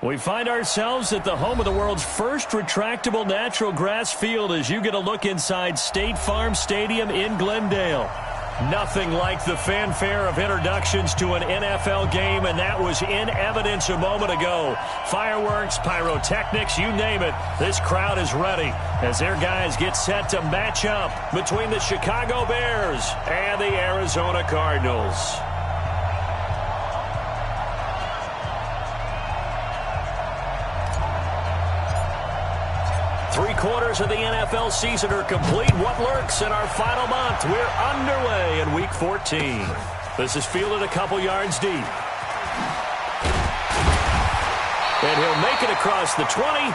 We find ourselves at the home of the world's first retractable natural grass field as you get a look inside State Farm Stadium in Glendale. Nothing like the fanfare of introductions to an NFL game, and that was in evidence a moment ago. Fireworks, pyrotechnics, you name it. This crowd is ready as their guys get set to match up between the Chicago Bears and the Arizona Cardinals. Three-quarters of the NFL season are complete. What lurks in our final month? We're underway in Week 14. This is fielded a couple yards deep. And he'll make it across the 20.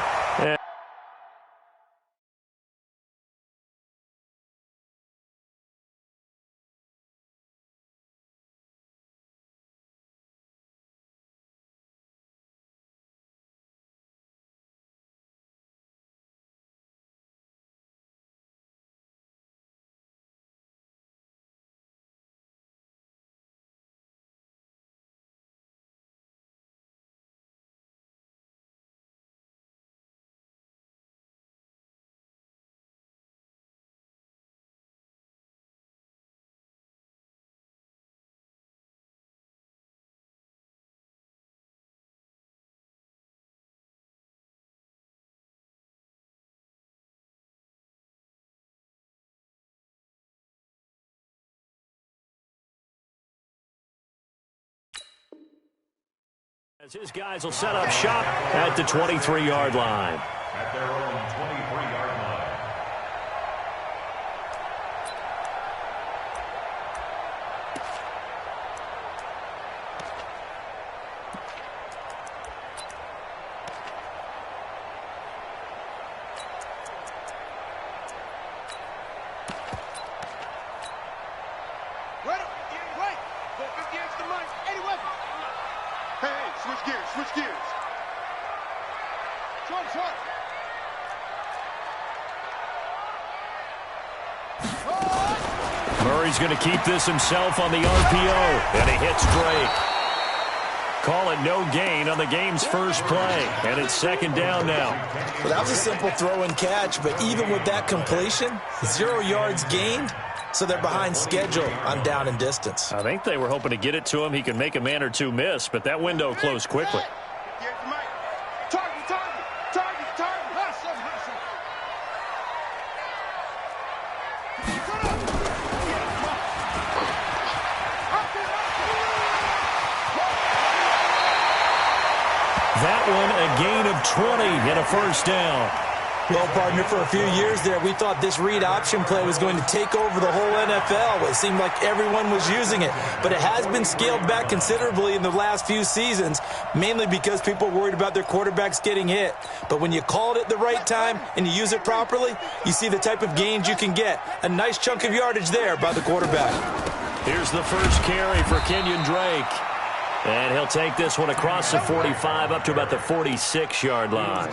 As his guys will set up shop at the 23-yard line. At their own 23-yard line. Switch gears. Short. Murray's going to keep this himself on the RPO, and he hits Drake. Call it no gain on the game's first play, and it's second down now. Well, that was a simple throw and catch, but even with that completion, 0 yards gained, so they're behind schedule on down and distance. I think they were hoping to get it to him. He could make a man or two miss, but that window closed quickly. That one a gain of 20 and a first down. Well, partner, for a few years there, we thought this read option play was going to take over the whole NFL. It seemed like everyone was using it, but it has been scaled back considerably in the last few seasons, mainly because people are worried about their quarterbacks getting hit. But when you call it at the right time and you use it properly, you see the type of gains you can get. A nice chunk of yardage there by the quarterback. Here's the first carry for Kenyon Drake. And he'll take this one across the 45 up to about the 46-yard line.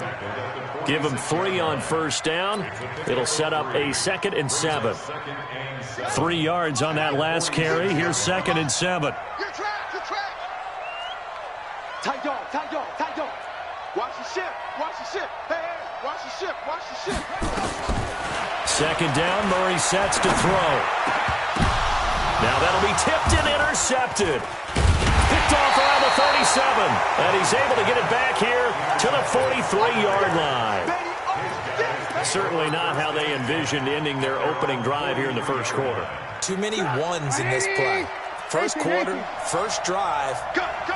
Give him 3 on first down. It'll set up a 2nd and 7. 3 yards on that last carry. Here's 2nd and 7. Your track. Tight dog. Watch the ship. Hey, watch the ship. Second down, Murray sets to throw. Now that'll be tipped and intercepted. Picked off around the 37, and he's able to get it back here to the 43-yard line. Certainly not how they envisioned ending their opening drive here in the first quarter. Too many ones in this play. First quarter, first drive,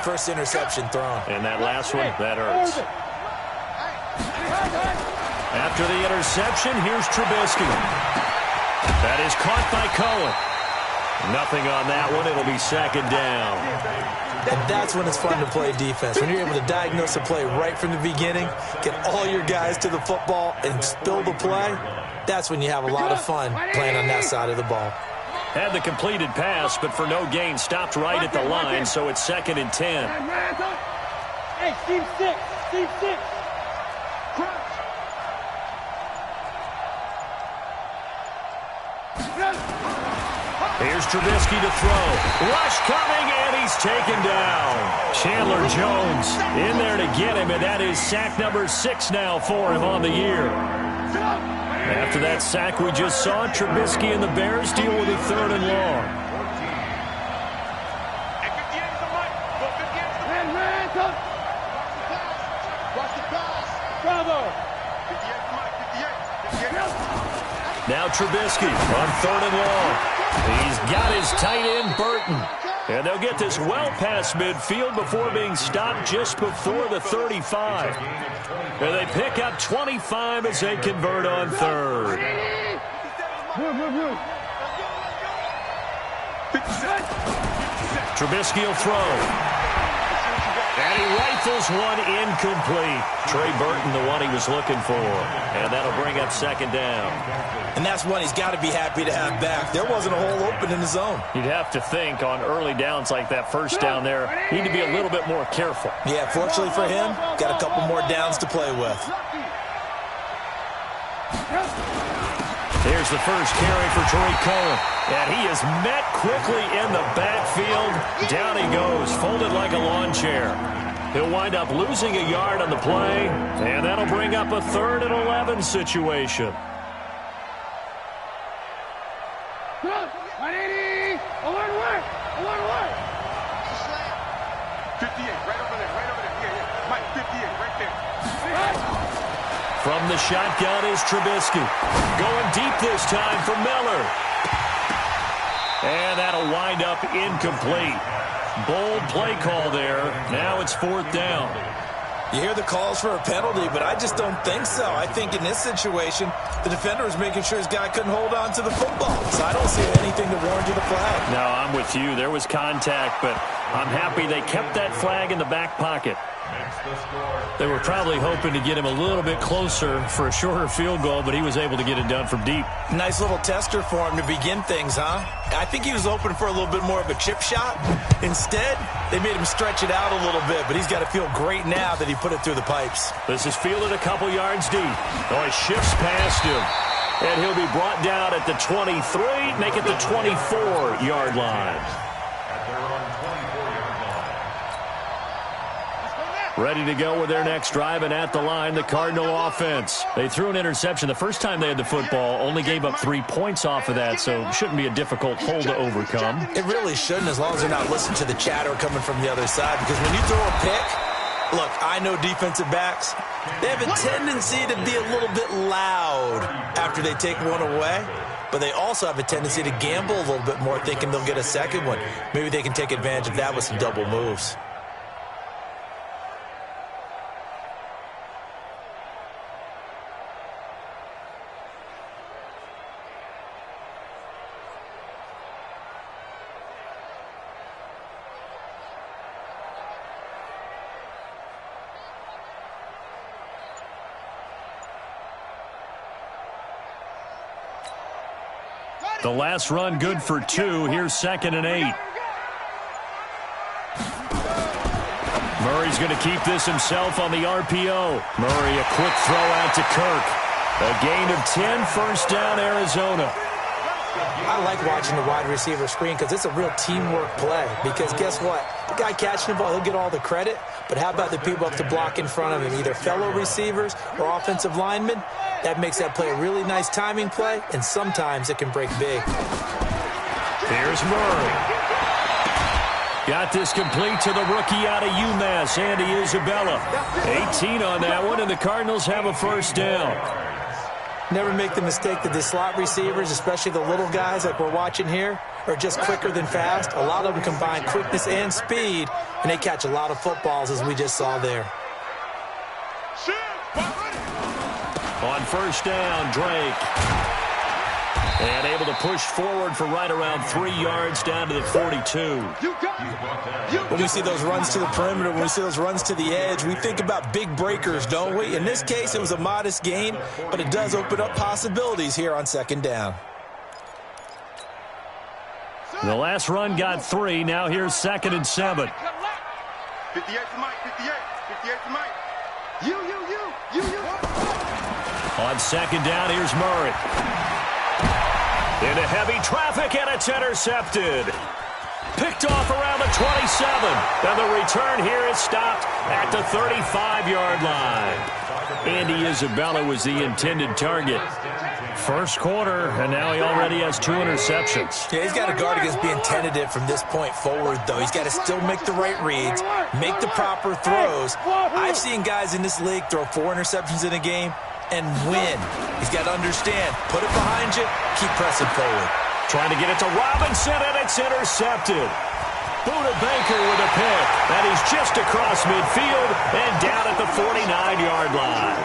first interception thrown. And that last one, that hurts. After the interception, here's Trubisky. That is caught by Cohen. Nothing on that one. It'll be second down. And that's when it's fun to play defense. When you're able to diagnose a play right from the beginning, get all your guys to the football and spill the play, that's when you have a lot of fun playing on that side of the ball. Had the completed pass, but for no gain, stopped right at the line, so it's 2nd and 10. Hey, Steve 6. Here's Trubisky to throw. Rush coming, and he's taken down. Chandler Jones in there to get him, and that is sack number 6 now for him on the year. After that sack we just saw, Trubisky and the Bears deal with a 3rd and long. Now Trubisky on 3rd and long. He's got his tight end, Burton. And they'll get this well past midfield before being stopped just before the 35. And they pick up 25 as they convert on 3rd. Trubisky will throw. And he rifles one incomplete. Trey Burton, the one he was looking for. And that'll bring up 2nd down. And that's one he's got to be happy to have back. There wasn't a hole open in the zone. You'd have to think on early downs like that, first down there, need to be a little bit more careful. Yeah, fortunately for him, got a couple more downs to play with. Here's the first carry for Troy Cohen. And he is met quickly in the backfield. Down he goes, folded like a lawn chair. He'll wind up losing a yard on the play, and that'll bring up a 3rd and 11 situation. 58, right over there. Yeah. Mike, 58, right there. From the shotgun is Trubisky. Going deep this time for Miller. And that'll wind up incomplete. Bold play call there. Now it's 4th down. You hear the calls for a penalty, but I just don't think so. I think in this situation, the defender was making sure his guy couldn't hold on to the football. So I don't see anything to warrant you the flag. No, I'm with you. There was contact, but I'm happy they kept that flag in the back pocket. They were probably hoping to get him a little bit closer for a shorter field goal, but he was able to get it done from deep. Nice little tester for him to begin things, huh? I think he was open for a little bit more of a chip shot. Instead, they made him stretch it out a little bit, but he's got to feel great now that he put it through the pipes. This is fielded a couple yards deep. Oh, he shifts past him. And he'll be brought down at the 23, make it the 24-yard line. Ready to go with their next drive, and at the line, the Cardinal offense. They threw an interception the first time they had the football, only gave up 3 points off of that, so it shouldn't be a difficult hole to overcome. It really shouldn't, as long as they're not listening to the chatter coming from the other side, because when you throw a pick, look, I know defensive backs, they have a tendency to be a little bit loud after they take one away, but they also have a tendency to gamble a little bit more, thinking they'll get a second one. Maybe they can take advantage of that with some double moves. The last run good for 2. Here's 2nd and 8. Murray's going to keep this himself on the RPO. Murray, a quick throw out to Kirk. A gain of 10, first down, Arizona. I like watching the wide receiver screen because it's a real teamwork play. Because guess what? The guy catching the ball, he'll get all the credit. But how about the people up to block in front of him, either fellow receivers or offensive linemen? That makes that play a really nice timing play, and sometimes it can break big. Here's Murray. Got this complete to the rookie out of UMass, Andy Isabella. 18 on that one, and the Cardinals have a first down. Never make the mistake that the slot receivers, especially the little guys like we're watching here, are just quicker than fast. A lot of them combine quickness and speed, and they catch a lot of footballs, as we just saw there. On first down, Drake. And able to push forward for right around 3 yards down to the 42. When we see those runs to the perimeter, when we see those runs to the edge, we think about big breakers, don't we? In this case, it was a modest gain, but it does open up possibilities here on 2nd down. The last run got 3. Now here's 2nd and 7. 58 to Mike, 58. 58 to Mike. You. On 2nd down, here's Murray. Into heavy traffic, and it's intercepted. Picked off around the 27. And the return here is stopped at the 35-yard line. Andy Isabella was the intended target. First quarter, and now he already has 2 interceptions. Yeah, he's got to guard against being tentative from this point forward, though. He's got to still make the right reads, make the proper throws. I've seen guys in this league throw 4 interceptions in a game and win. He's got to understand, put it behind you, keep pressing forward. Trying to get it to Robinson, and it's intercepted. Buda Baker with a pick, and he's just across midfield and down at the 49-yard line.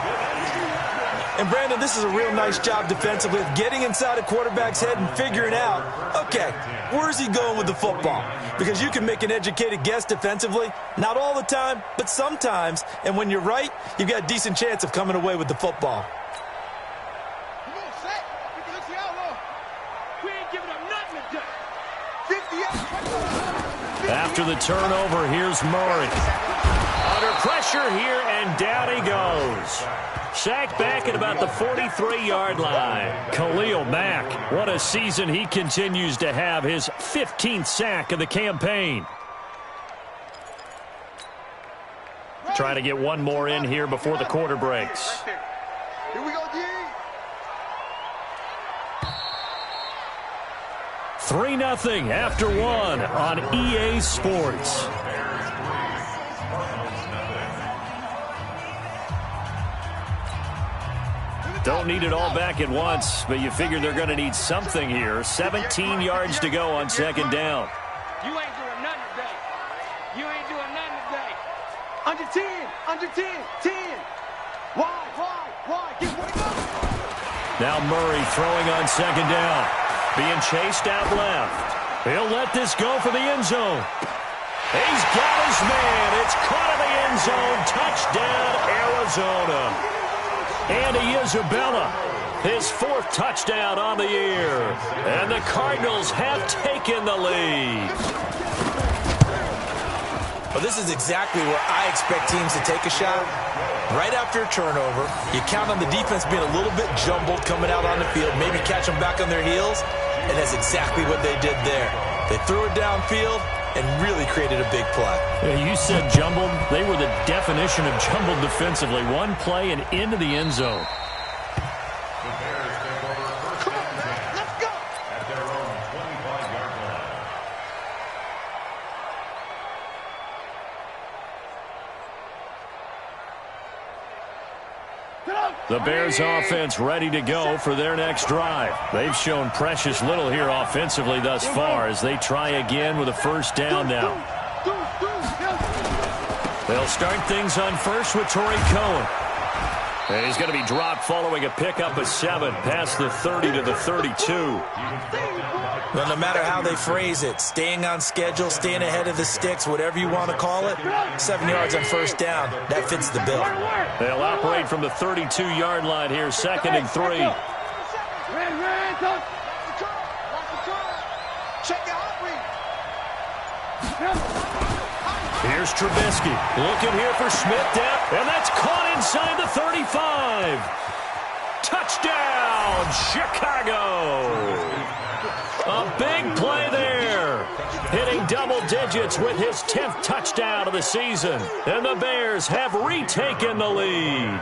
And, Brandon, this is a real nice job defensively of getting inside a quarterback's head and figuring out, okay, where's he going with the football? Because you can make an educated guess defensively, not all the time, but sometimes. And when you're right, you've got a decent chance of coming away with the football. After the turnover, here's Murray. Under pressure here, and down he goes. Sacked back at about the 43-yard line. Khalil Mack, what a season he continues to have. His 15th sack of the campaign. Trying to get one more in here before the quarter breaks. Here we go, D. 3-0 after 1 on EA Sports. Don't need it all back at once, but you figure they're going to need something here. 17 yards to go on second down. You ain't doing nothing today. You ain't doing nothing today. Under 10, under 10, 10. Wide. Get one go. Now Murray throwing on second down. Being chased out left. He'll let this go for the end zone. He's got his man. It's caught in the end zone. Touchdown, Arizona. Andy Isabella, his 4th touchdown on the year. And the Cardinals have taken the lead. Well, this is exactly where I expect teams to take a shot. Right after a turnover, you count on the defense being a little bit jumbled coming out on the field, maybe catch them back on their heels, and that's exactly what they did there. They threw it downfield and really created a big play. Yeah, you said jumbled. They were the definition of jumbled defensively. One play and into the end zone. Come on, man. Let's go. At their own 25-yard line. The Bears offense ready to go for their next drive. They've shown precious little here offensively thus far as they try again with a first down now. They'll start things on first with Torrey Cohen. And he's going to be dropped following a pickup of 7 past the 30 to the 32. Well, no matter how they phrase it, staying on schedule, staying ahead of the sticks, whatever you want to call it, 7 yards on first down, that fits the bill. They'll operate from the 32-yard line here, 2nd and 3. Here's Trubisky, looking here for Smith down, and that's caught inside the 35. Touchdown, Chicago! A big play there. Hitting double digits with his 10th touchdown of the season. And the Bears have retaken the lead.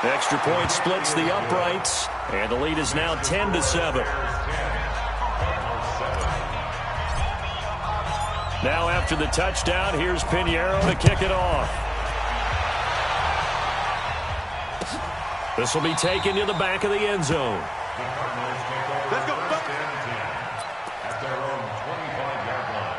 Extra point splits the uprights, and the lead is now 10-7. Now after the touchdown, here's Pinheiro to kick it off. This will be taken to the back of the end zone. Let's go. At their own 25-yard line.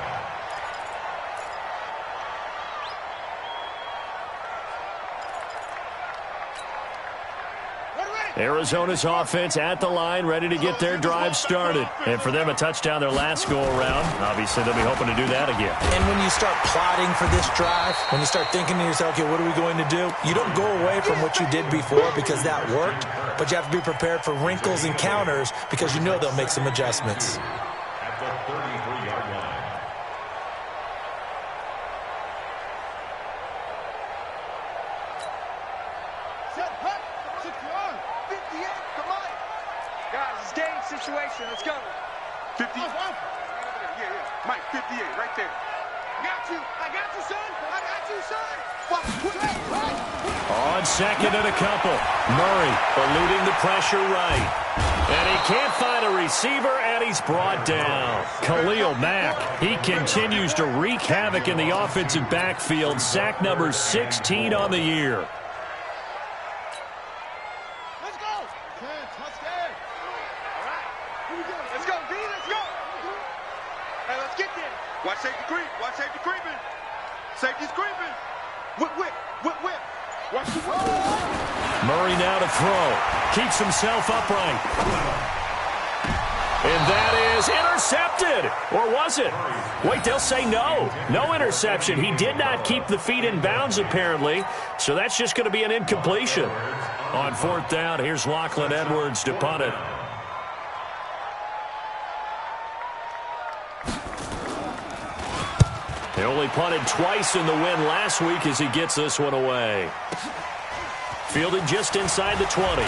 Arizona's offense at the line, ready to get their drive started. And for them, a touchdown their last go-around. Obviously, they'll be hoping to do that again. And when you start plotting for this drive, when you start thinking to yourself, okay, what are we going to do? You don't go away from what you did before because that worked, but you have to be prepared for wrinkles and counters because you know they'll make some adjustments. At the 33-yard line. situation. Let's go. 50. Yeah. Mike, 58, right there. I got you, son. On second and a couple. Murray eluding the pressure right. And he can't find a receiver, and he's brought down. Khalil Mack, he continues to wreak havoc in the offensive backfield. Sack number 16 on the year. Let's go. Touchdown. All right. Here we go. Let's go, D. Let's go. Hey, let's get there. Watch safety creep. Safety's creeping. Whip. Watch the whip. Murray now to throw. Keeps himself upright. And that is intercepted. Or was it? Wait, they'll say no. No interception. He did not keep the feet in bounds, apparently. So that's just going to be an incompletion. On fourth down, here's Lachlan Edwards to punt it. He only punted twice in the win last week as he gets this one away. Fielded just inside the 20.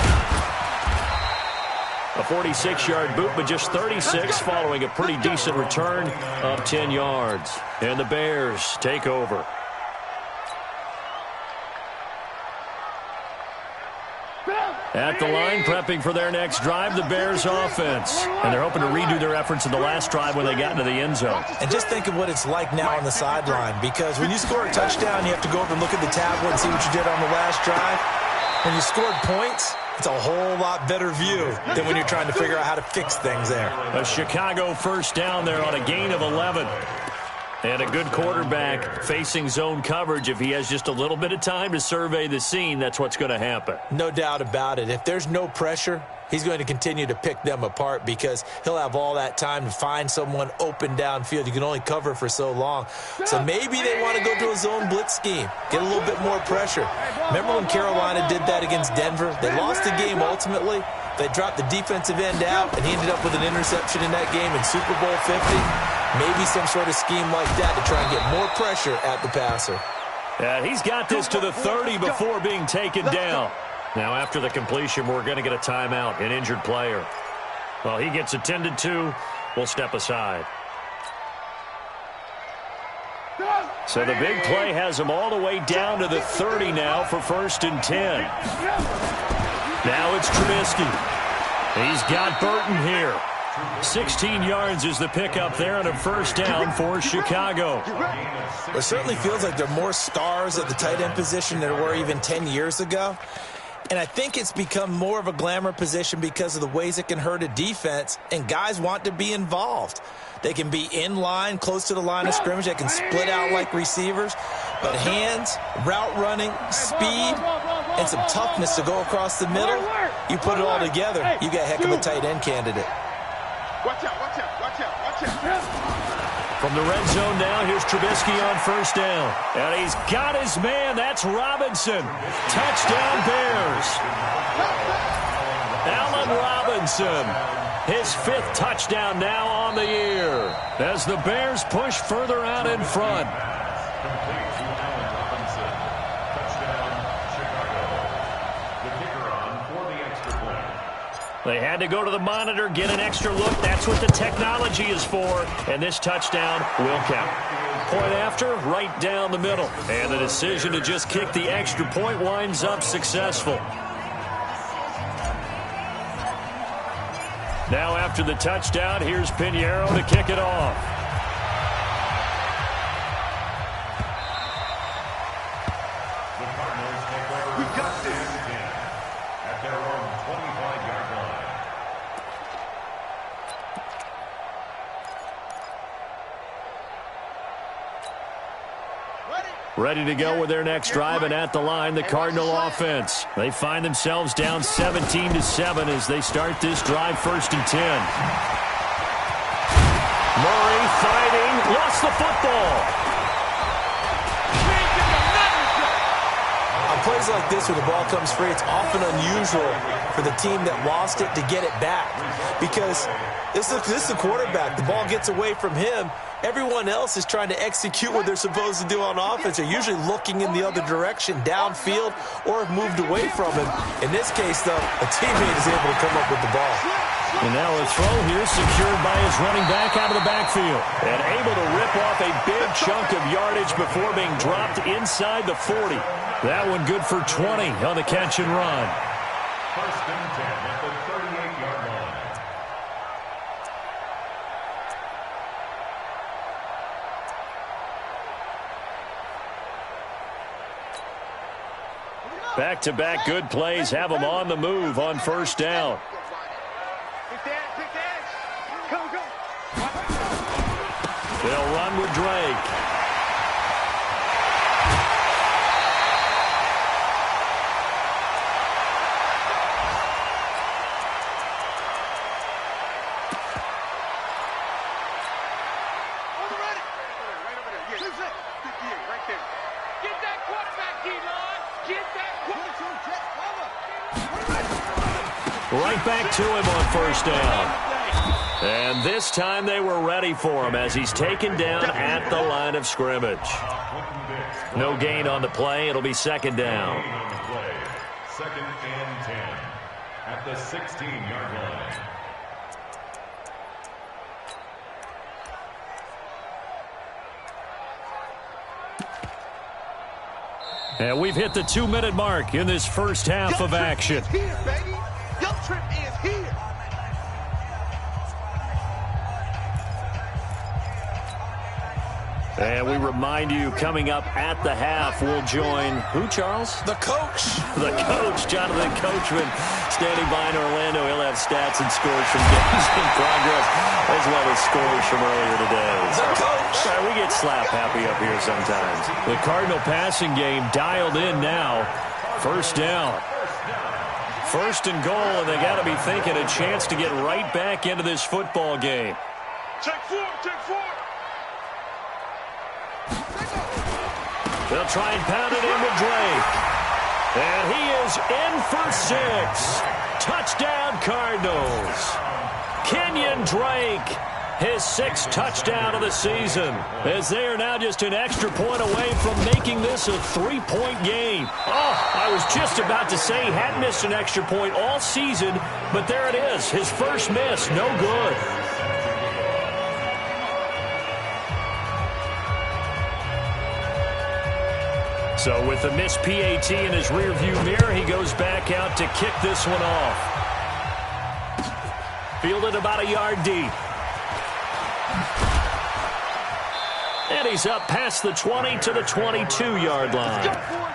A 46-yard boot, but just 36 following a pretty decent return of 10 yards. And the Bears take over. At the line, prepping for their next drive, the Bears offense. And they're hoping to redo their efforts in the last drive when they got into the end zone. And just think of what it's like now on the sideline, because when you score a touchdown, you have to go over and look at the tablet and see what you did on the last drive. When you scored points, it's a whole lot better view than when you're trying to figure out how to fix things there. A Chicago first down there on a gain of 11. And a good quarterback facing zone coverage. If he has just a little bit of time to survey the scene, that's what's going to happen. No doubt about it. If there's no pressure, he's going to continue to pick them apart because he'll have all that time to find someone open downfield. You can only cover for so long. So maybe they want to go to a zone blitz scheme, get a little bit more pressure. Remember when Carolina did that against Denver? They lost the game ultimately. They dropped the defensive end out, and he ended up with an interception in that game in Super Bowl 50. Maybe some sort of scheme like that to try and get more pressure at the passer. And he's got this to the 30 before being taken down. Now, after the completion, we're going to get a timeout, an injured player. Well, he gets attended to. We'll step aside. So the big play has him all the way down to the 30 now for 1st and 10. Now it's Trubisky. He's got Burton here. 16 yards is the pickup there on a first down for Chicago. It certainly feels like there are more stars at the tight end position than there were even 10 years ago. And I think it's become more of a glamour position because of the ways it can hurt a defense, and guys want to be involved. They can be in line, close to the line of scrimmage. They can split out like receivers. But hands, route running, speed, and some toughness to go across the middle, you put it all together, you got a heck of a tight end candidate. Watch out. From the red zone now, here's Trubisky on first down. And he's got his man. That's Robinson. Touchdown, Bears. Allen Robinson. His 5th touchdown now on the year as the Bears push further out in front. Complete to Allen Robinson. Touchdown, Chicago. The kicker on for the extra point. They had to go to the monitor, get an extra look. That's what the technology is for. And this touchdown will count. Point after, right down the middle. And the decision to just kick the extra point winds up successful. Now after the touchdown, here's Pinheiro to kick it off. The Cardinals take over. We've got this. At their own 25-yard line. Ready to go with their next drive, and at the line, the Cardinal offense. They find themselves down 17-7 as they start this drive 1st and 10. Murray fighting, lost the football. On plays like this where the ball comes free, it's often unusual for the team that lost it to get it back because this is the quarterback. The ball gets away from him. Everyone else is trying to execute what they're supposed to do on offense. They're usually looking in the other direction, downfield, or have moved away from him. In this case, though, a teammate is able to come up with the ball. And now a throw here secured by his running back out of the backfield. And able to rip off a big chunk of yardage before being dropped inside the 40. That one good for 20 on the catch and run. First and 10 at the 38-yard line. Back-to-back good plays have them on the move on first down. They'll run with Drake. Right back to him on first down. And this time they were ready for him as he's taken down at the line of scrimmage. No gain on the play. It'll be second down. Second and 10 at the 16-yard line. And we've hit the 2-minute mark in this first half of action. Here, baby. Your trip is here. And we remind you, coming up at the half, we'll join who, Charles? The coach. The coach, Jonathan Coachman, standing by in Orlando. He'll have stats and scores from games in progress, as well as scores from earlier today. The coach. We get slap happy up here sometimes. The Cardinal passing game dialed in now. First down. First and goal, and they got to be thinking a chance to get right back into this football game. Take four, take four. They'll try and pound it in with Drake. And he is in for 6. Touchdown, Cardinals. Kenyon Drake, his 6th touchdown of the season, as they are now just an extra point away from making this a 3-point game. Oh, I was just about to say he hadn't missed an extra point all season, but there it is, his first miss, no good. So with the missed PAT in his rearview mirror, he goes back out to kick this one off. Fielded about a yard deep. And he's up past the 20 to the 22-yard line. They're on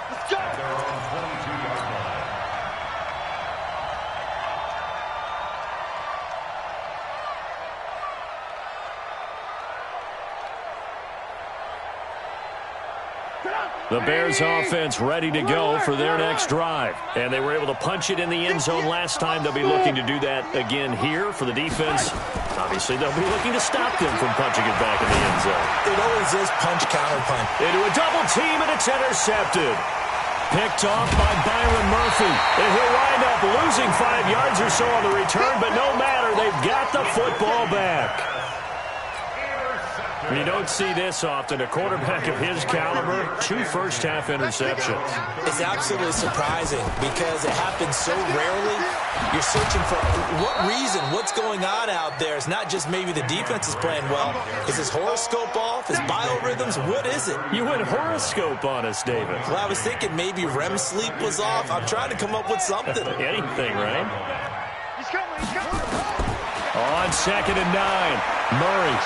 22-yard line. The Bears offense ready to go for their next drive. And they were able to punch it in the end zone last time. They'll be looking to do that again here for the defense. Obviously, they'll be looking to stop them from punching it back in the end zone. It always is punch, counter punch. Into a double team, and it's intercepted. Picked off by Byron Murphy. And he'll wind up losing 5 yards or so on the return, but no matter, they've got the football back. You don't see this often. A quarterback of his caliber, 2 first-half interceptions. It's absolutely surprising because it happens so rarely. You're searching for what reason, what's going on out there. It's not just maybe the defense is playing well. Is his horoscope off? His biorhythms? What is it? You went horoscope on us, David. Well, I was thinking maybe REM sleep was off. I'm trying to come up with something. Anything, right? He's coming, he's coming. On 2nd and 9, Murray.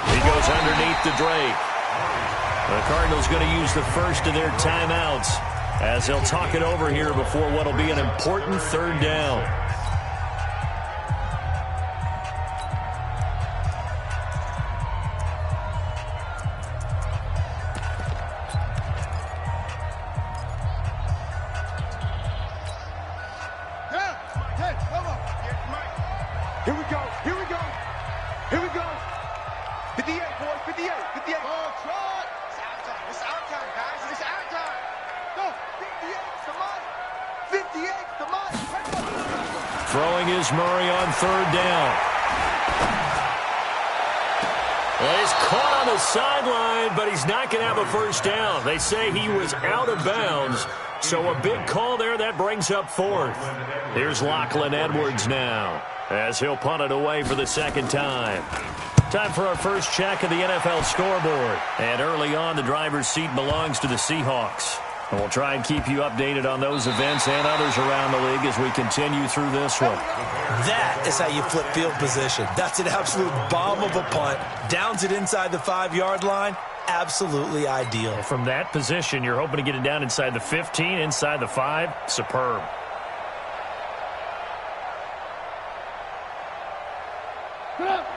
He goes underneath to Drake. The Cardinals going to use the first of their timeouts as they'll talk it over here before what will be an important 3rd down. Here we go, here we go, here we go. 58, boys, 58, 58. Oh, try. It's our time, guys. It's our time. No, 58's the money. 58's the money. Throwing is Murray on 3rd down. Well, he's caught on the sideline, but he's not going to have a first down. They say he was out of bounds, so a big call there. That brings up fourth. Here's Lachlan Edwards now, as he'll punt it away for the second time. Time for our first check of the NFL scoreboard. And early on, the driver's seat belongs to the Seahawks. And we'll try and keep you updated on those events and others around the league as we continue through this one. That is how you flip field position. That's an absolute bomb of a punt. Downs it inside the 5-yard line. Absolutely ideal. Well, from that position, you're hoping to get it down inside the 15, inside the 5. Superb.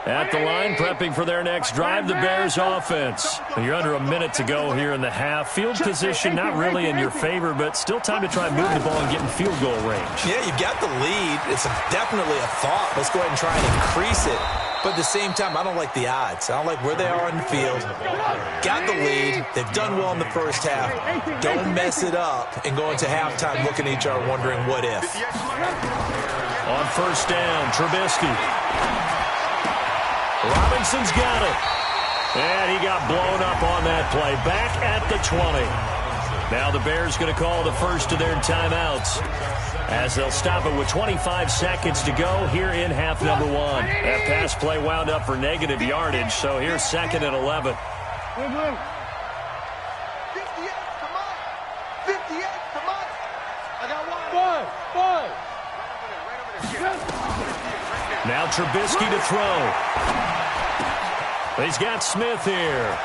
At the line, prepping for their next drive, the Bears offense. You're under a minute to go here in the half. Field position not really in your favor, but still time to try and move the ball and get in field goal range. Yeah, you've got the lead. It's definitely a thought. Let's go ahead and try and increase it. But at the same time, I don't like the odds. I don't like where they are on the field. Got the lead. They've done well in the first half. Don't mess it up and go into halftime looking at each other wondering what if. On first down, Trubisky. Robinson's got it. And he got blown up on that play. Back at the 20. Now the Bears going to call the first of their timeouts, as they'll stop it with 25 seconds to go here in half number 1. That pass play wound up for negative yardage, so here's 2nd and 11. 58, come on. 58, come on. I got one. Five. Now Trubisky to throw. He's got Smith here.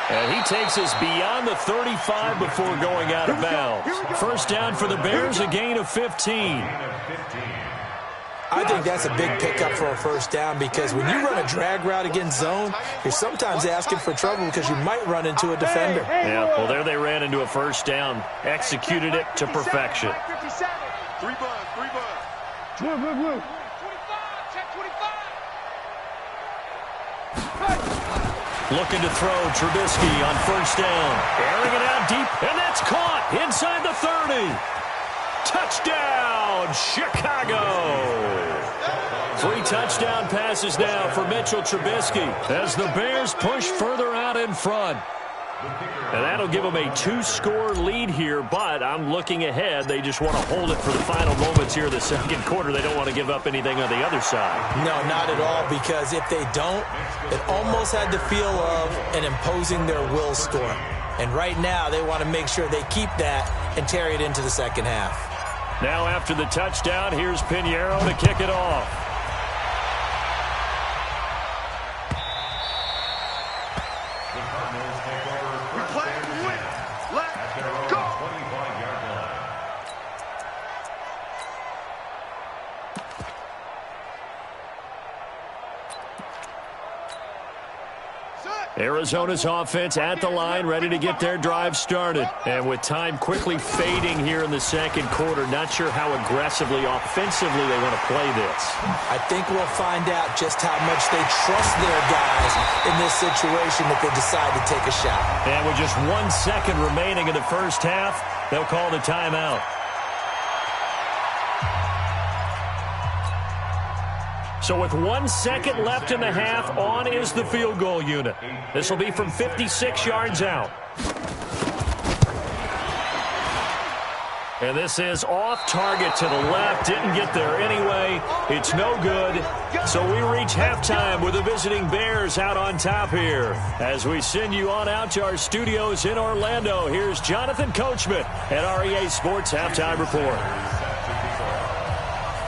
And he takes us beyond the 35 before going out of bounds. First down for the Bears, a gain of 15. I think that's a big pickup for a first down, because when you run a drag route against zone, you're sometimes asking for trouble because you might run into a defender. Yeah, well, there they ran into a first down. Executed it to perfection. 57. 3 bucks. Blue. 25, check 25. Looking to throw, Trubisky on first down. Airing it out deep, and that's caught inside the 30. Touchdown, Chicago. 3 touchdown passes now for Mitchell Trubisky as the Bears push further out in front. And that'll give them a 2-score lead here, but I'm looking ahead. They just want to hold it for the final moments here of the second quarter. They don't want to give up anything on the other side. No, not at all, because if they don't, it almost had the feel of an imposing their will storm. And right now, they want to make sure they keep that and carry it into the second half. Now after the touchdown, here's Pinheiro to kick it off. Arizona's offense at the line, ready to get their drive started. And with time quickly fading here in the second quarter, not sure how aggressively, offensively they want to play this. I think we'll find out just how much they trust their guys in this situation if they decide to take a shot. And with just 1 second remaining in the first half, they'll call the timeout. So with 1 second left in the half, on is the field goal unit. This will be from 56 yards out. And this is off target to the left. Didn't get there anyway. It's no good. So we reach halftime with the visiting Bears out on top here. As we send you on out to our studios in Orlando, here's Jonathan Coachman at REA Sports Halftime Report.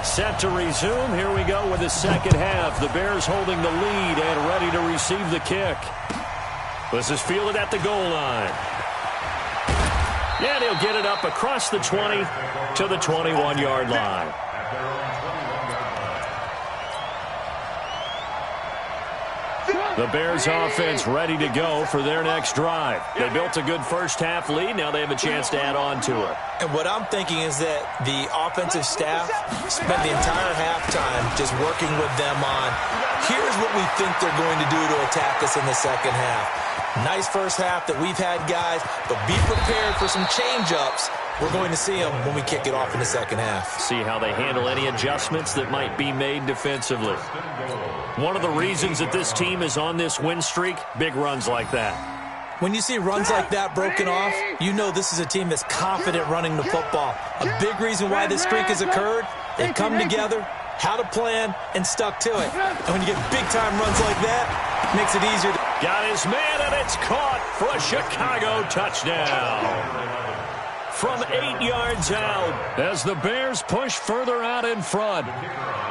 Set to resume. Here we go with the second half. The Bears holding the lead and ready to receive the kick. This is fielded at the goal line. And he'll get it up across the 20 to the 21-yard line. The Bears offense ready to go for their next drive. They built a good first-half lead. Now they have a chance to add on to it. And what I'm thinking is that the offensive staff spent the entire halftime just working with them on, here's what we think they're going to do to attack us in the second half. Nice first half that we've had, guys, but be prepared for some change-ups we're going to see them when we kick it off in the second half. See how they handle any adjustments that might be made defensively. One of the reasons that this team is on this win streak, big runs like that. When you see runs like that broken off, you know this is a team that's confident running the football. A big reason why this streak has occurred, they've come together, had a plan, and stuck to it. And when you get big-time runs like that, it makes it easier to... Got his man, and it's caught for a Chicago touchdown. From 8 yards out as the Bears push further out in front.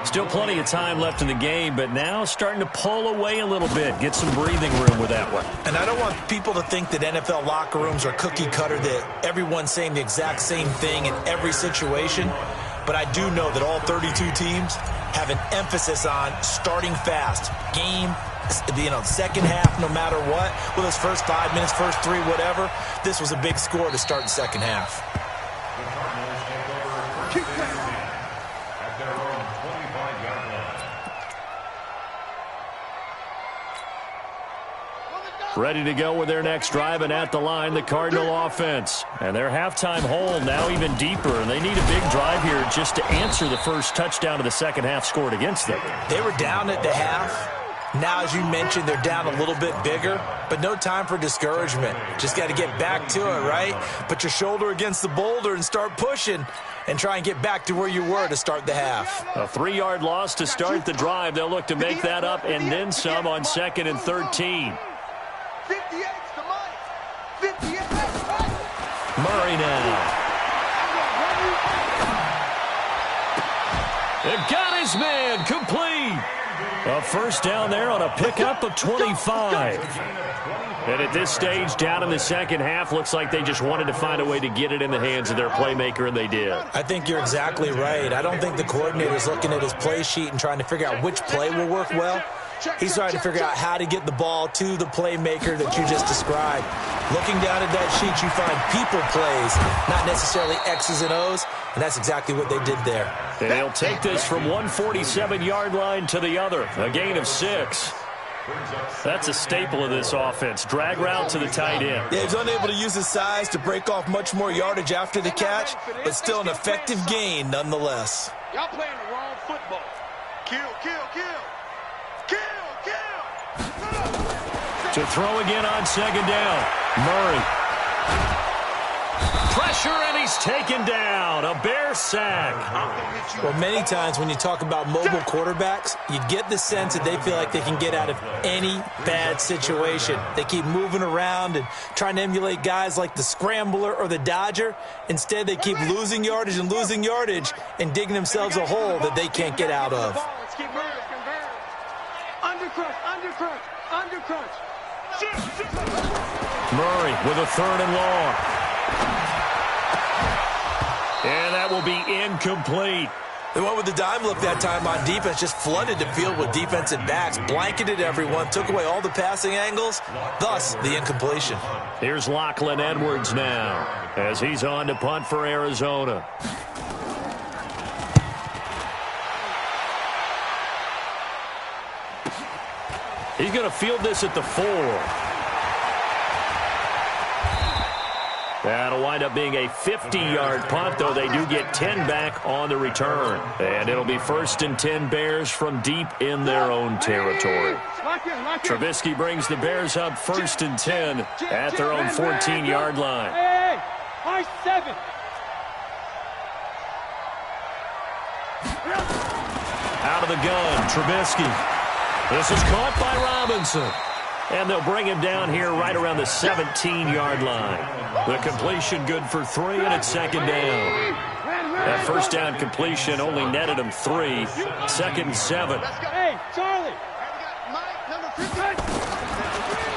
Still plenty of time left in the game, but now starting to pull away a little bit. Get some breathing room with that one. And I don't want people to think that NFL locker rooms are cookie cutter, that everyone's saying the exact same thing in every situation. But I do know that all 32 teams have an emphasis on starting fast. Game, second half, no matter what. Well, those first 5 minutes, first 3, whatever. This was a big score to start the second half. Ready to go with their next drive, and at the line, the Cardinal offense. And their halftime hole now even deeper, and they need a big drive here just to answer the first touchdown of the second half scored against them. They were down at the half. Now, as you mentioned, they're down a little bit bigger, but no time for discouragement. Just got to get back to it, right? Put your shoulder against the boulder and start pushing and try and get back to where you were to start the half. A 3-yard loss to start the drive. They'll look to make that up and then some on 2nd and 13. 58's the money. 58. Murray now. They've got his man complete. A first down there on a pickup of 25. And at this stage, down in the second half, looks like they just wanted to find a way to get it in the hands of their playmaker, and they did. I think you're exactly right. I don't think the coordinator's looking at his play sheet and trying to figure out which play will work well. He's trying to figure out how to get the ball to the playmaker that you just described. Looking down at that sheet, you find people plays, not necessarily X's and O's, and that's exactly what they did there. And they'll take this from one 47-yard line to the other, a gain of 6. That's a staple of this offense. Drag route to the tight end. Yeah, he's unable to use his size to break off much more yardage after the catch, but still an effective gain nonetheless. Y'all playing the wrong football. Kill, kill, kill. Kill, kill. To throw again on 2nd down. Murray. Pressure, and he's taken down. A Bear sack. Well, many times when you talk about mobile quarterbacks, you get the sense that they feel like they can get out of any bad situation. They keep moving around and trying to emulate guys like the Scrambler or the Dodger. Instead, they keep losing yardage and digging themselves a hole that they can't get out of. Let's keep moving. Undercrunch. Murray with a 3rd and long. And that will be incomplete. They went with the dime look that time on defense, just flooded the field with defensive backs, blanketed everyone, took away all the passing angles, thus the incompletion. Here's Lachlan Edwards now as he's on to punt for Arizona. He's going to field this at the 4. That'll wind up being a 50-yard punt, though they do get 10 back on the return. And it'll be 1st and 10 Bears from deep in their own territory. Trubisky brings the Bears up 1st and 10 at their own 14-yard line. Hey, high 7. Out of the gun, Trubisky. This is caught by Robinson. And they'll bring him down here right around the 17-yard line. The completion good for 3, and it's 2nd down. That first down completion only netted him 3. 2nd and 7. Hey, Charlie.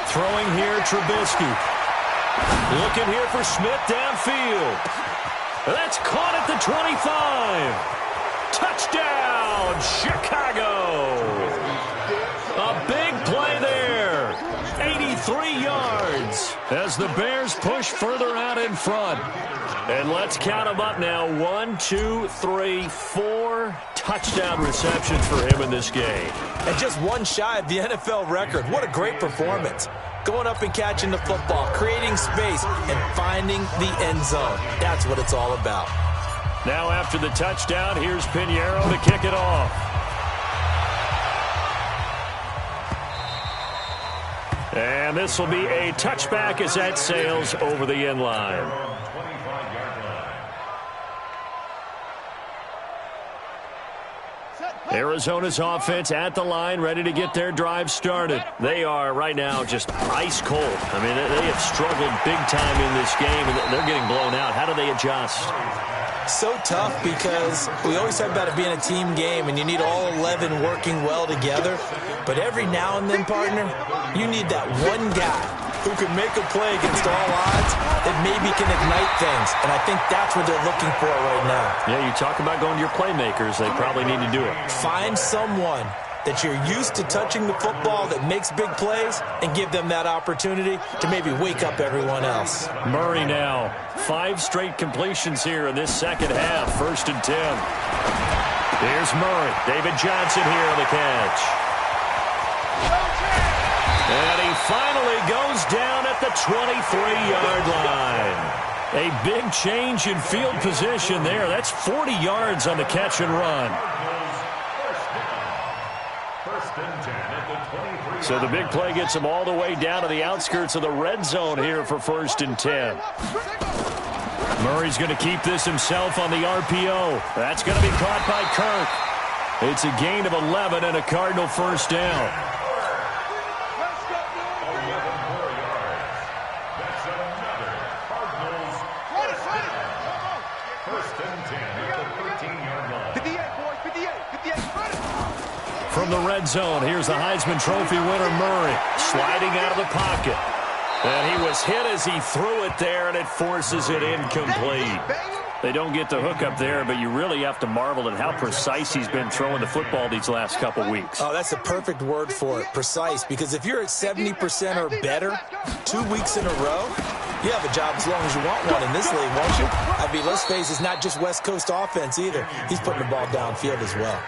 Throwing here, Trubisky. Looking here for Smith downfield. That's caught at the 25. Touchdown, Chicago. A big play there. 83 yards as the Bears push further out in front. And let's count them up now. 1, 2, 3, 4 touchdown receptions for him in this game. And just one shy of the NFL record. What a great performance. going up and catching the football, creating space, and finding the end zone. That's what it's all about. Now after the touchdown, here's Pinheiro to kick it off. And this will be a touchback as that sails over the end line. Arizona's offense at the line, ready to get their drive started. They are right now just ice cold. I mean, they have struggled big time in this game, and they're getting blown out. How do they adjust? So tough because we always talk about it being a team game, and you need all 11 working well together. But every now and then, partner, you need that one guy who can make a play against all odds that maybe can ignite things. And I think that's what they're looking for right now. Yeah, you talk about going to your playmakers. They probably need to do it. Find someone that you're used to touching the football that makes big plays and give them that opportunity to maybe wake up everyone else. Murray now. 5 straight completions here in this second half. 1st and 10. Here's Murray. David Johnson here on the catch. And he finally goes down at the 23-yard line. A big change in field position there. That's 40 yards on the catch and run. So the big play gets him all the way down to the outskirts of the red zone here for 1st and 10. Murray's going to keep this himself on the RPO. That's going to be caught by Kirk. It's a gain of 11 and a Cardinal first down. From the red zone, here's the Heisman Trophy winner, Murray, sliding out of the pocket. And he was hit as he threw it there, and it forces it incomplete. They don't get the hook up there, but you really have to marvel at how precise he's been throwing the football these last couple weeks. Oh, that's a perfect word for it, precise, because if you're at 70% or better 2 weeks in a row, you have a job as long as you want one in this league, won't you? I mean, let's face it, it's not just West Coast offense either. He's putting the ball downfield as well.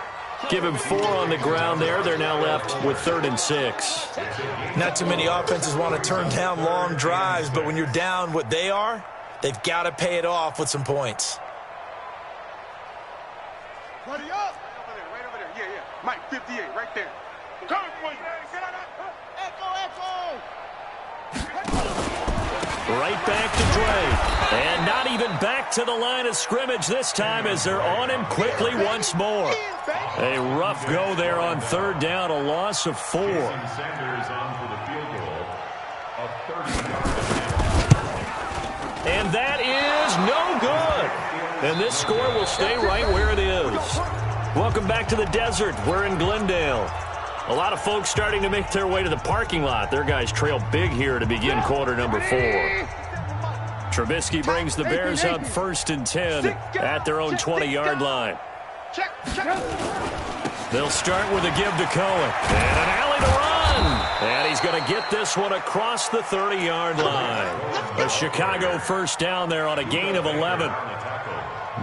Give him 4 on the ground there. They're now left with 3rd and 6. Not too many offenses want to turn down long drives, but when you're down what they are, they've got to pay it off with some points. Buddy up! Right over there. Yeah. Mike, 58, right there. Come on, get on that. Echo. Right back to Dre. And not even back to the line of scrimmage this time as they're on him quickly once more. A rough go there on 3rd down, a loss of 4. Sanders on for the field goal of 30 yards. And that is no good. And this score will stay right where it is. Welcome back to the desert. We're in Glendale. A lot of folks starting to make their way to the parking lot. Their guys trail big here to begin quarter number 4. Trubisky brings the Bears up 1st and 10 at their own 20-yard line. They'll start with a give to Cohen. And an alley to run. And he's going to get this one across the 30-yard line. A Chicago first down there on a gain of 11.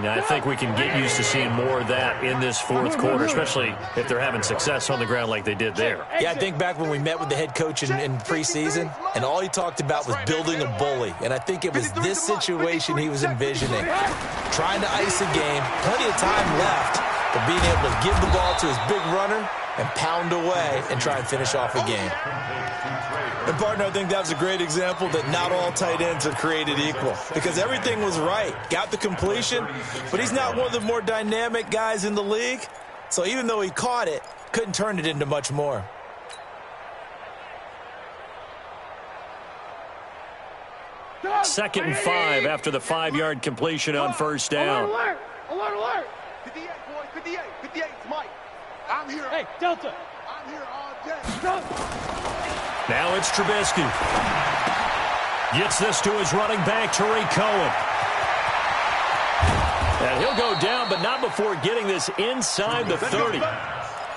Now, I think we can get used to seeing more of that in this 4th quarter, especially if they're having success on the ground like they did there. Yeah, I think back when we met with the head coach in preseason, and all he talked about was building a bully. And I think it was this situation he was envisioning. Trying to ice a game, plenty of time left, but being able to give the ball to his big runner and pound away and try and finish off a game. And, partner, I think that was a great example that not all tight ends are created equal because everything was right. Got the completion, but he's not one of the more dynamic guys in the league. So even though he caught it, couldn't turn it into much more. Second and 5 after the 5-yard completion on 1st down. Alert, alert, alert. 58, boys, 58, 58, it's Mike. I'm here. Hey, Delta. I'm here all day. Now it's Trubisky. Gets this to his running back, Tariq Cohen. And he'll go down, but not before getting this inside the 30.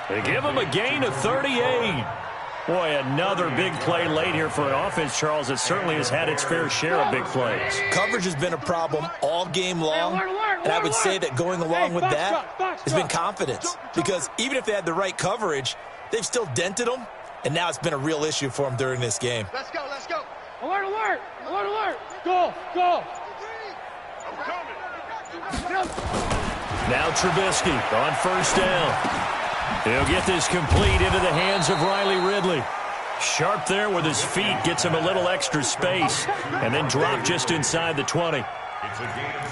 They give him a gain of 38. Boy, another big play late here for an offense, Charles, that certainly has had its fair share of big plays. Coverage has been a problem all game long, and I would say that going along with that has been confidence. Because even if they had the right coverage, they've still dented them and now it's been a real issue for him during this game. Let's go, let's go. Alert, alert, alert, alert. Go, go. I'm coming. Now Trubisky on first down. He'll get this complete into the hands of Riley Ridley. Sharp there with his feet, gets him a little extra space, and then drop just inside the 20.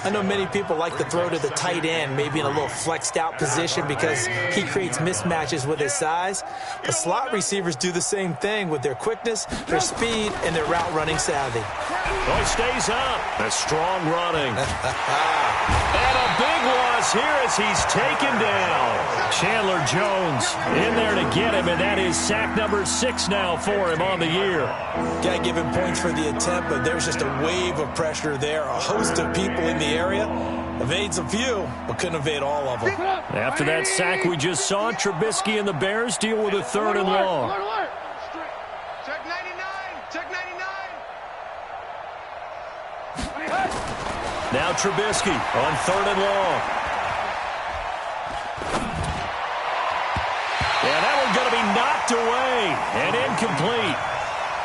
I know many people like to throw to the tight end, maybe in a little flexed out position because he creates mismatches with his size. But slot receivers do the same thing with their quickness, their speed, and their route running savvy. Oh, he stays up. A strong running. And a big loss here as he's taken down. Chandler Jones in there to get him, and that is sack number 6 now for him on the year. Got to give him points for the attempt, but there's just a wave of pressure there. A host of people in the area. Evades a few, but couldn't evade all of them. After that sack we just saw, Trubisky and the Bears deal with a 3rd and long. Check 99, check 99. Now Trubisky on 3rd and long. Yeah, that one's going to be knocked away and incomplete.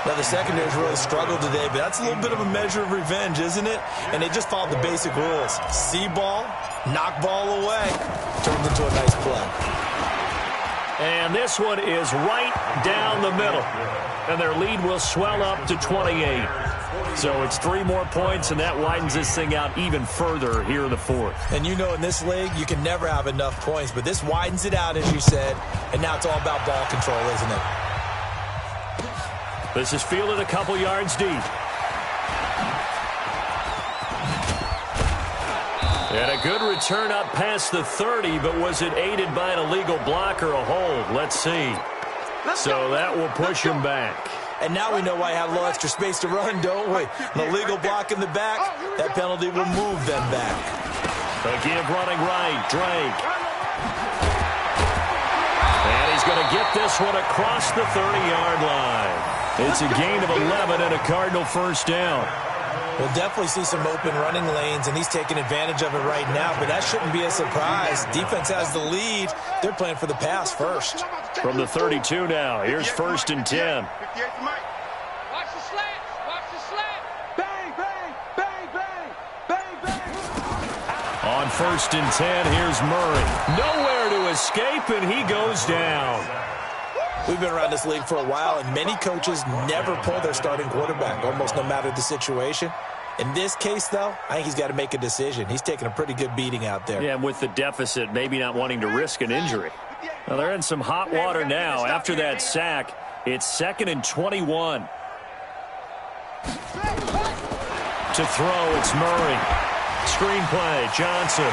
Now, the secondary's really struggled today, but that's a little bit of a measure of revenge, isn't it? And they just followed the basic rules. See ball, knock ball away. Turned into a nice play. And this one is right down the middle. And their lead will swell up to 28. So it's 3 more points, and that widens this thing out even further here in the 4th. And you know in this league, you can never have enough points, but this widens it out, as you said, and now it's all about ball control, isn't it? This is fielded a couple yards deep. And a good return up past the 30, but was it aided by an illegal block or a hold? Let's see. So that will push him back. And now we know why I have a little extra space to run, don't we? An illegal block in the back, that penalty will move them back. The give running right, Drake. And he's going to get this one across the 30-yard line. It's a gain of 11 and a Cardinal first down. We'll definitely see some open running lanes, and he's taking advantage of it right now, but that shouldn't be a surprise. Defense has the lead. They're playing for the pass first. From the 32 now, here's 1st and 10. Watch the slants. Watch the slant. Bang, bang, bang, bang, bang, bang. On 1st and 10, here's Murray. Nowhere to escape, and he goes down. We've been around this league for a while, and many coaches never pull their starting quarterback, almost no matter the situation. In this case, though, I think he's got to make a decision. He's taking a pretty good beating out there. Yeah, and with the deficit, maybe not wanting to risk an injury. Well, they're in some hot water now. After that sack, it's 2nd and 21. To throw, it's Murray. Screenplay, Johnson.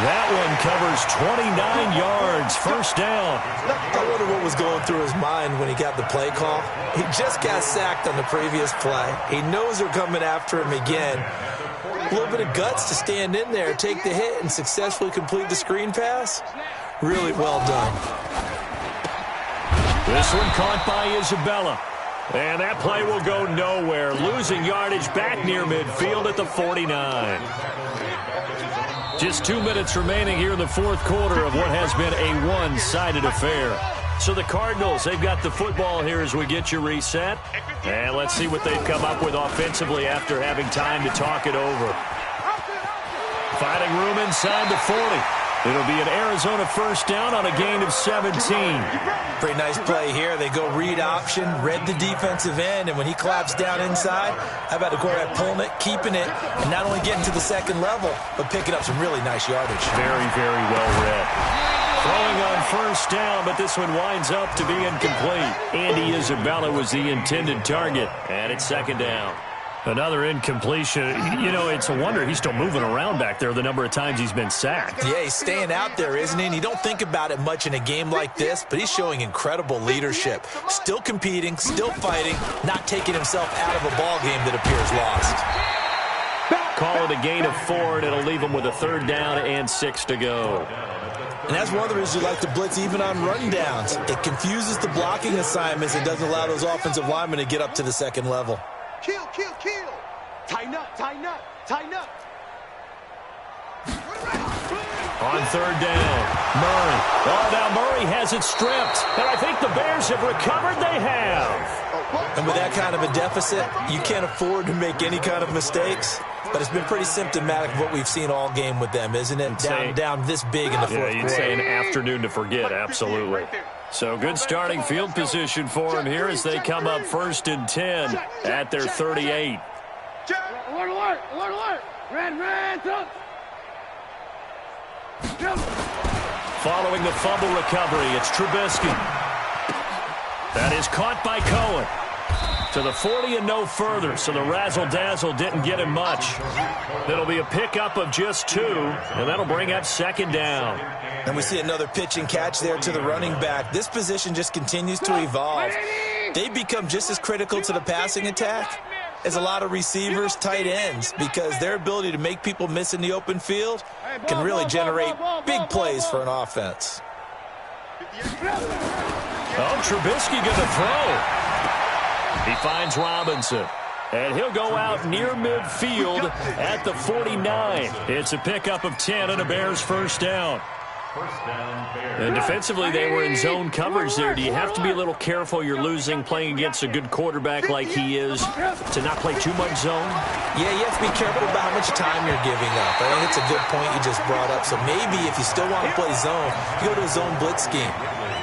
That one covers 29 yards, first down. I wonder what was going through his mind when he got the play call. He just got sacked on the previous play. He knows they're coming after him again. A little bit of guts to stand in there, take the hit, and successfully complete the screen pass. Really well done. This one caught by Isabella. And that play will go nowhere. Losing yardage back near midfield at the 49. Just 2 minutes remaining here in the 4th quarter of what has been a one-sided affair. So the Cardinals, they've got the football here as we get you reset. And let's see what they've come up with offensively after having time to talk it over. Finding room inside the 40. It'll be an Arizona first down on a gain of 17. Pretty nice play here. They go read option, read the defensive end, and when he claps down inside, how about the quarterback pulling it, keeping it, and not only getting to the 2nd level, but picking up some really nice yardage. Very, very well read. Throwing on first down, but this one winds up to be incomplete. Andy Isabella was the intended target, and it's 2nd down. Another incompletion. You know, it's a wonder he's still moving around back there the number of times he's been sacked. Yeah, he's staying out there, isn't he? And you don't think about it much in a game like this, but he's showing incredible leadership. Still competing, still fighting, not taking himself out of a ball game that appears lost. Call it a gain of 4, and it'll leave him with a 3rd down and 6 to go. And that's one of the reasons you like to blitz even on rundowns. It confuses the blocking assignments and doesn't allow those offensive linemen to get up to the 2nd level. Kill, kill, kill. Tighten up, tighten up, tighten up. On third down, Murray. Oh, now Murray has it stripped. And I think the Bears have recovered. They have. And with that kind of a deficit, you can't afford to make any kind of mistakes. But it's been pretty symptomatic of what we've seen all game with them, isn't it? Down this big in the fourth quarter. You'd say an afternoon to forget, absolutely. So good starting field position for them here as they come up 1st and 10 at their 38. Following the fumble recovery, it's Trubisky. That is caught by Cohen. To the 40 and no further, so the razzle-dazzle didn't get him much. It'll be a pickup of just 2, and that'll bring up 2nd down. And we see another pitch and catch there to the running back. This position just continues to evolve. They've become just as critical to the passing attack as a lot of receivers, tight ends, because their ability to make people miss in the open field can really generate big plays for an offense. Oh, Trubisky going to throw. He finds Robinson, and he'll go out near midfield at the 49. It's a pickup of 10 and a Bears first down. And defensively, they were in zone coverage there. Do you have to be a little careful? You're losing playing against a good quarterback like he is to not play too much zone? Yeah, you have to be careful about how much time you're giving up. I think it's a good point you just brought up. So maybe if you still want to play zone, you go to a zone blitz scheme.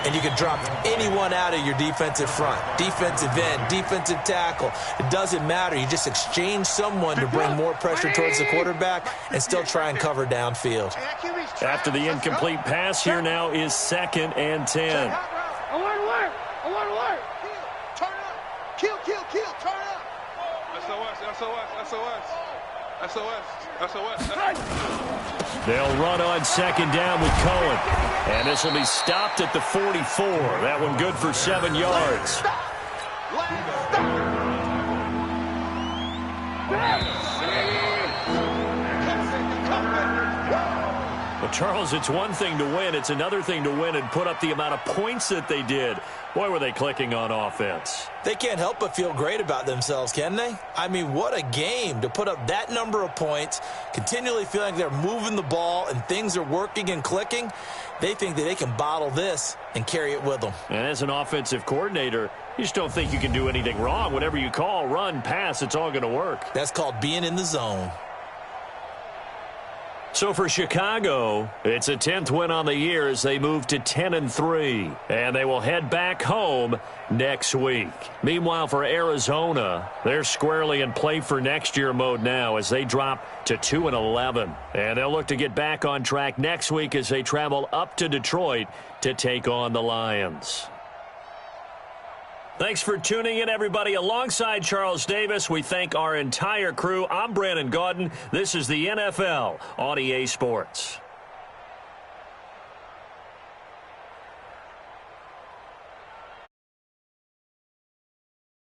And you can drop anyone out of your defensive front, defensive end, defensive tackle. It doesn't matter. You just exchange someone to bring more pressure towards the quarterback and still try and cover downfield. After the incomplete pass, here now is 2nd and 10. I want to work. I want to work. Turn up. Kill. Turn up. SOS. They'll run on 2nd down with Cohen. And this will be stopped at the 44. That one good for 7 yards. Well, Charles, it's one thing to win. It's another thing to win and put up the amount of points that they did. Boy, were they clicking on offense. They can't help but feel great about themselves, can they? I mean, what a game to put up that number of points, continually feeling like they're moving the ball and things are working and clicking. They think that they can bottle this and carry it with them. And as an offensive coordinator, you just don't think you can do anything wrong. Whatever you call, run, pass, it's all going to work. That's called being in the zone. So for Chicago, it's a 10th win on the year as they move to 10-3, and they will head back home next week. Meanwhile, for Arizona, they're squarely in play for next year mode now as they drop to 2-11, and they'll look to get back on track next week as they travel up to Detroit to take on the Lions. Thanks for tuning in, everybody. Alongside Charles Davis, we thank our entire crew. I'm Brandon Gaudin. This is the NFL on EA Sports.